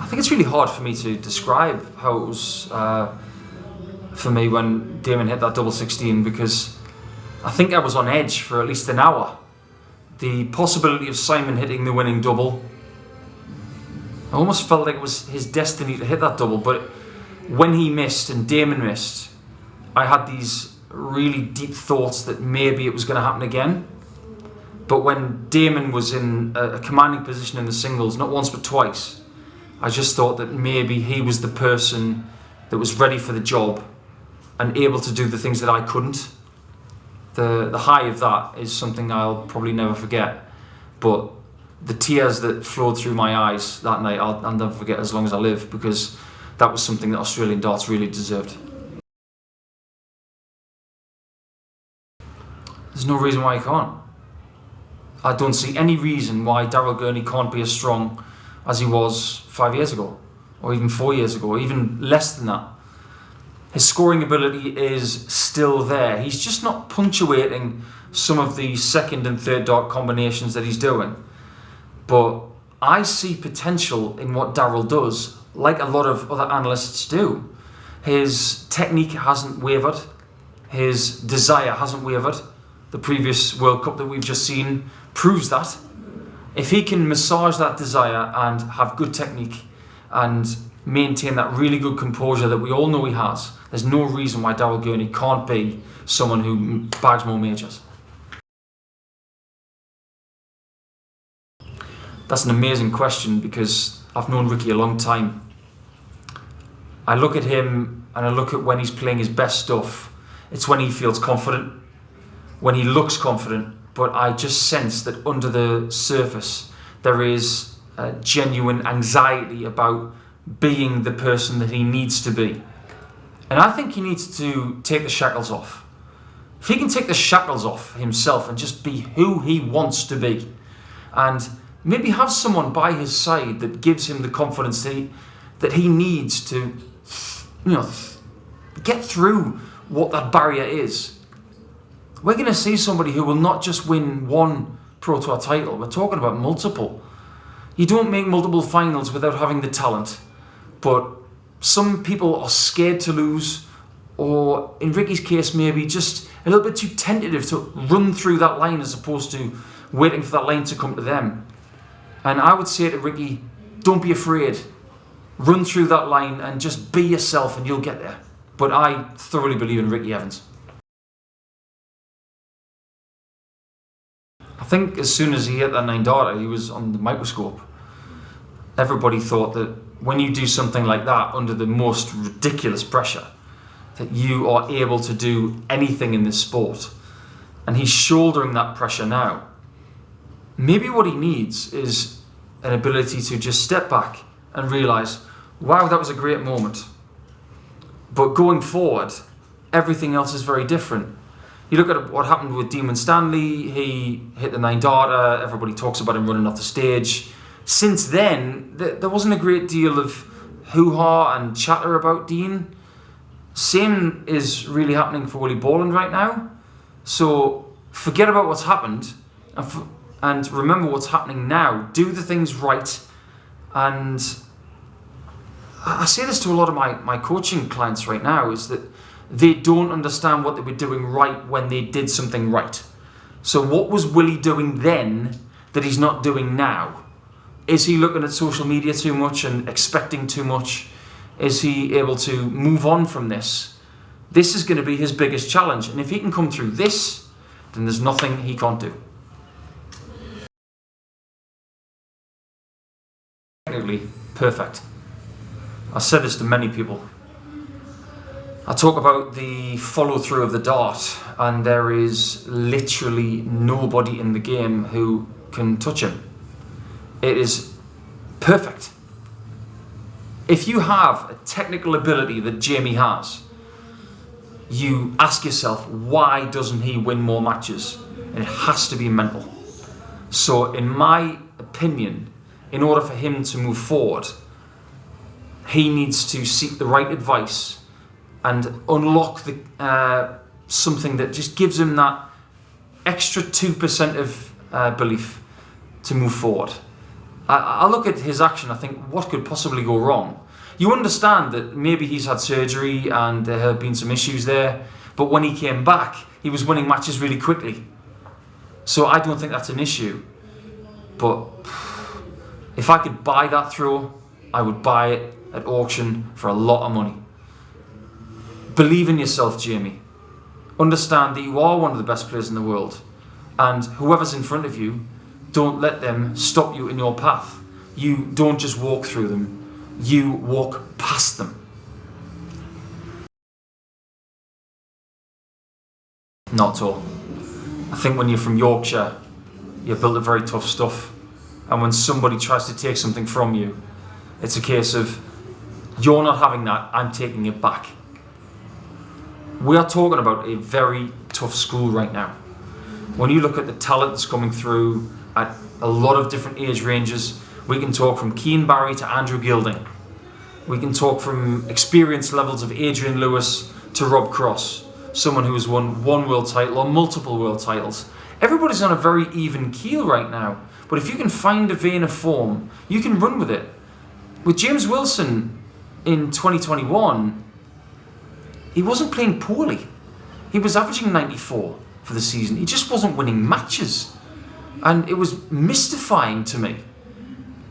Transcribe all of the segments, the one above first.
think it's really hard for me to describe how it was for me when Damon hit that double 16, because I think I was on edge for at least an hour. The possibility of Simon hitting the winning double, I almost felt like it was his destiny to hit that double, but when he missed and Damon missed, I had these really deep thoughts that maybe it was going to happen again. But when Damon was in a commanding position in the singles, not once but twice, I just thought that maybe he was the person that was ready for the job and able to do the things that I couldn't. The high of that is something I'll probably never forget. But the tears that flowed through my eyes that night, I'll never forget as long as I live, because that was something that Australian darts really deserved. There's no reason why he can't. I don't see any reason why Daryl Gurney can't be as strong as he was 5 years ago, or even 4 years ago, or even less than that. His scoring ability is still there. He's just not punctuating some of the second and third dart combinations that he's doing. But I see potential in what Daryl does, like a lot of other analysts do. His technique hasn't wavered. His desire hasn't wavered. The previous World Cup that we've just seen proves that. If he can massage that desire and have good technique and maintain that really good composure that we all know he has, there's no reason why Daryl Gurney can't be someone who bags more majors. That's an amazing question, because I've known Ricky a long time. I look at him and I look at when he's playing his best stuff. It's when he feels confident, when he looks confident, but I just sense that under the surface there is a genuine anxiety about being the person that he needs to be. And I think he needs to take the shackles off. If he can take the shackles off himself and just be who he wants to be, and maybe have someone by his side that gives him the confidence that he needs to, get through what that barrier is, we're going to see somebody who will not just win one Pro Tour title. We're talking about multiple. You don't make multiple finals without having the talent, but some people are scared to lose, or in Ricky's case maybe just a little bit too tentative to run through that line as opposed to waiting for that line to come to them. And I would say to Ricky, don't be afraid. Run through that line and just be yourself and you'll get there. But I thoroughly believe in Ricky Evans. I think as soon as he hit that 9-darter, he was on the microscope. Everybody thought that when you do something like that under the most ridiculous pressure, that you are able to do anything in this sport. And he's shouldering that pressure now. Maybe what he needs is an ability to just step back and realise, wow, that was a great moment. But going forward, everything else is very different. You look at what happened with Demon Stanley, he hit the 9-darter, everybody talks about him running off the stage. Since then, there wasn't a great deal of hoo-ha and chatter about Dean. Same is really happening for Willie Borland right now. So forget about what's happened and remember what's happening now. Do the things right. And I say this to a lot of my coaching clients right now, is that they don't understand what they were doing right when they did something right. So what was Willie doing then that he's not doing now? Is he looking at social media too much and expecting too much? Is he able to move on from this? This is going to be his biggest challenge. And if he can come through this, then there's nothing he can't do. Technically perfect. I've said this to many people. I talk about the follow-through of the dart, and there is literally nobody in the game who can touch him. It is perfect. If you have a technical ability that Jamie has, you ask yourself, why doesn't he win more matches? And it has to be mental. So in my opinion, in order for him to move forward, he needs to seek the right advice and unlock something that just gives him that extra 2% of belief to move forward. I look at his action, I think, what could possibly go wrong? You understand that maybe he's had surgery and there have been some issues there, but when he came back, he was winning matches really quickly. So I don't think that's an issue. But if I could buy that throw, I would buy it at auction for a lot of money. Believe in yourself, Jamie. Understand that you are one of the best players in the world. And whoever's in front of you, don't let them stop you in your path. You don't just walk through them, you walk past them. Not at all. I think when you're from Yorkshire, you're built of very tough stuff. And when somebody tries to take something from you, it's a case of, you're not having that, I'm taking it back. We are talking about a very tough school right now. When you look at the talent that's coming through at a lot of different age ranges, we can talk from Keane Barry to Andrew Gilding. We can talk from experience levels of Adrian Lewis to Rob Cross, someone who has won one world title or multiple world titles. Everybody's on a very even keel right now, but if you can find a vein of form, you can run with it. With James Wilson in 2021, he wasn't playing poorly. He was averaging 94 for the season. He just wasn't winning matches. And it was mystifying to me.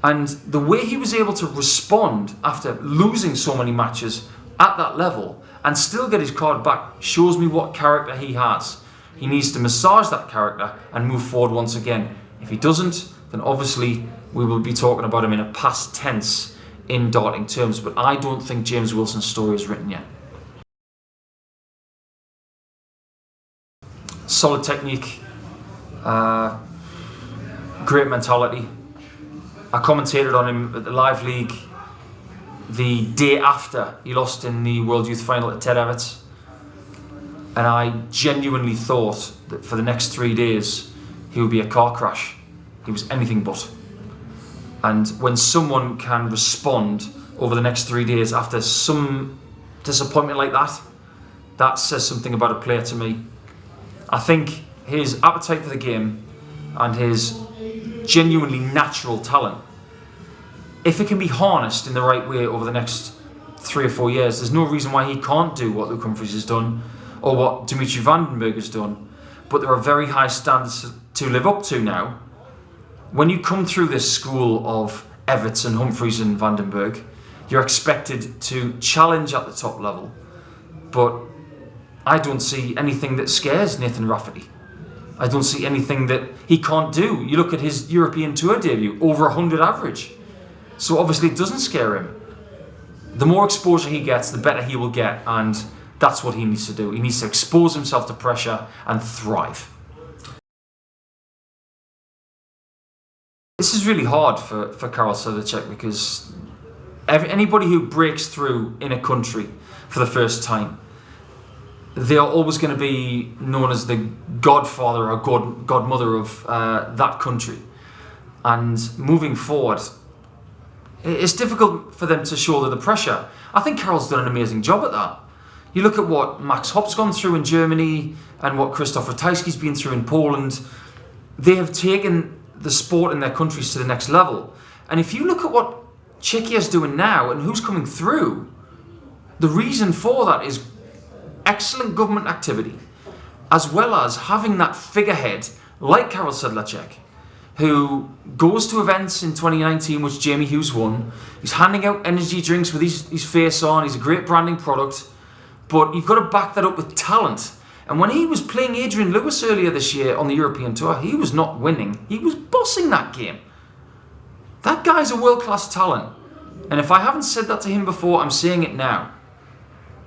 And the way he was able to respond after losing so many matches at that level and still get his card back shows me what character he has. He needs to massage that character and move forward once again. If he doesn't, then obviously we will be talking about him in a past tense in darting terms. But I don't think James Wilson's story is written yet. Solid technique, great mentality. I commentated on him at the Live League the day after he lost in the World Youth Final at Ted Everett's, and I genuinely thought that for the next 3 days he would be a car crash. He was anything but. And when someone can respond over the next 3 days after some disappointment like that, that says something about a player to me. I think his appetite for the game and his genuinely natural talent, if it can be harnessed in the right way over the next 3 or 4 years, there's no reason why he can't do what Luke Humphries has done or what Dimitri Vandenberg has done. But there are very high standards to live up to now. When you come through this school of Everts and Humphries and Vandenberg, you're expected to challenge at the top level. But I don't see anything that scares Nathan Rafferty. I don't see anything that he can't do. You look at his European Tour debut, over 100 average. So obviously it doesn't scare him. The more exposure he gets, the better he will get, and that's what he needs to do. He needs to expose himself to pressure and thrive. This is really hard for Karol Sedlacek because anybody who breaks through in a country for the first time, they are always going to be known as the godfather or godmother of that country. And moving forward, it's difficult for them to shoulder the pressure. I think Karol's done an amazing job at that. You look at what Max Hopp's gone through in Germany and what Krzysztof Ratajski's been through in Poland. They have taken the sport in their countries to the next level. And if you look at what Czechia's doing now and who's coming through, the reason for that is excellent government activity, as well as having that figurehead like Karol Sedlacek, who goes to events in 2019, which Jamie Hughes won. He's handing out energy drinks with his face on. He's a great branding product, but you've got to back that up with talent. And when he was playing Adrian Lewis earlier this year on the European Tour, he was not winning. He was bossing that game. That guy's a world-class talent. And if I haven't said that to him before, I'm saying it now.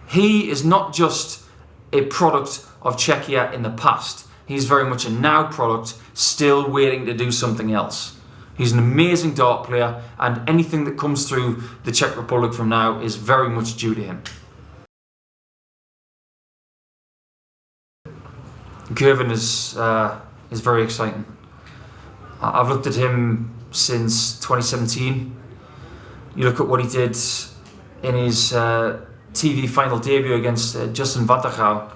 He is not just a product of Czechia in the past. He's very much a now product, still waiting to do something else. He's an amazing dart player, and anything that comes through the Czech Republic from now is very much due to him. Girvan is very exciting. I've looked at him since 2017. You look at what he did in his TV final debut against Justin Van der Gouw,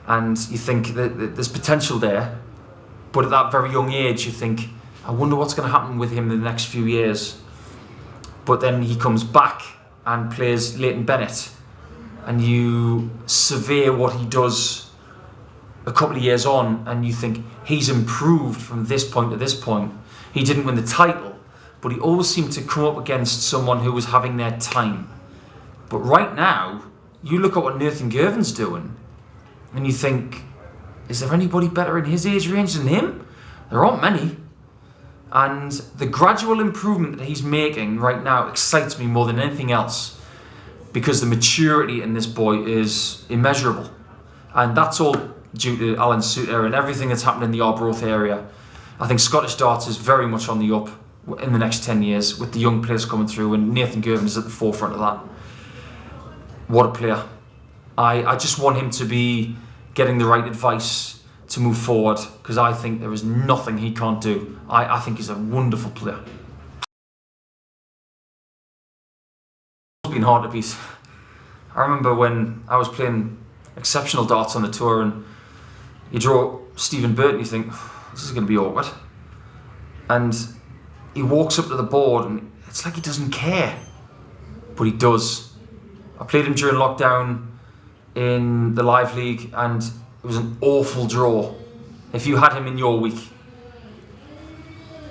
and you think that there's potential there, but at that very young age you think I wonder what's going to happen with him in the next few years. But then he comes back and plays Leighton Bennett, and you survey what he does a couple of years on, and you think he's improved from this point to this point. He didn't win the title, but he always seemed to come up against someone who was having their time. But right now, you look at what Nathan Girvan's doing, and you think, is there anybody better in his age range than him? There aren't many. And the gradual improvement that he's making right now excites me more than anything else, because the maturity in this boy is immeasurable. And that's all due to Alan Suter and everything that's happened in the Arbroath area. I think Scottish darts is very much on the up in the next 10 years with the young players coming through, and Nathan Girvan is at the forefront of that. What a player. I just want him to be getting the right advice to move forward, because I think there is nothing he can't do. I think he's a wonderful player. It's been hard to beat. I remember when I was playing exceptional darts on the tour, and you draw Stephen Burton, you think, this is going to be awkward. And he walks up to the board and it's like he doesn't care. But he does. I played him during lockdown in the Live League, and it was an awful draw. If you had him in your week.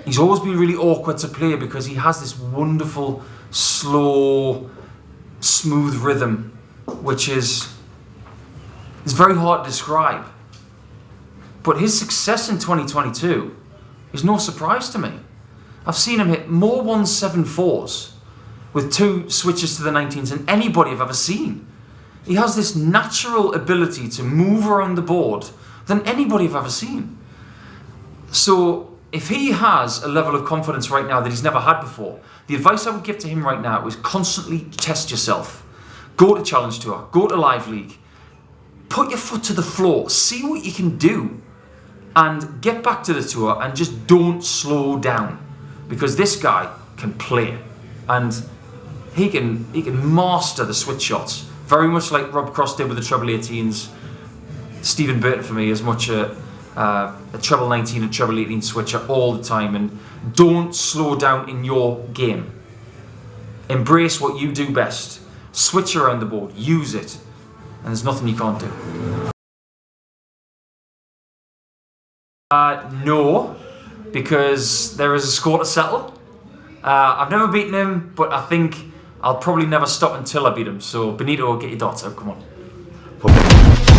He's always been really awkward to play because he has this wonderful, slow, smooth rhythm, which is very hard to describe. But his success in 2022 is no surprise to me. I've seen him hit more 174s with 2 switches to the 19s than anybody I've ever seen. He has this natural ability to move around the board than anybody I've ever seen. So if he has a level of confidence right now that he's never had before, the advice I would give to him right now is constantly test yourself. Go to Challenge Tour, go to Live League, put your foot to the floor, see what you can do, and get back to the tour and just don't slow down, because this guy can play and he can master the switch shots, very much like Rob Cross did with the treble 18s. Stephen Burton for me is much a treble 19 and treble 18 switcher all the time, and don't slow down in your game. Embrace what you do best. Switch around the board, use it, and there's nothing you can't do. No, because there is a score to settle. I've never beaten him, but I think I'll probably never stop until I beat him. So Benito, get your darts out, come on.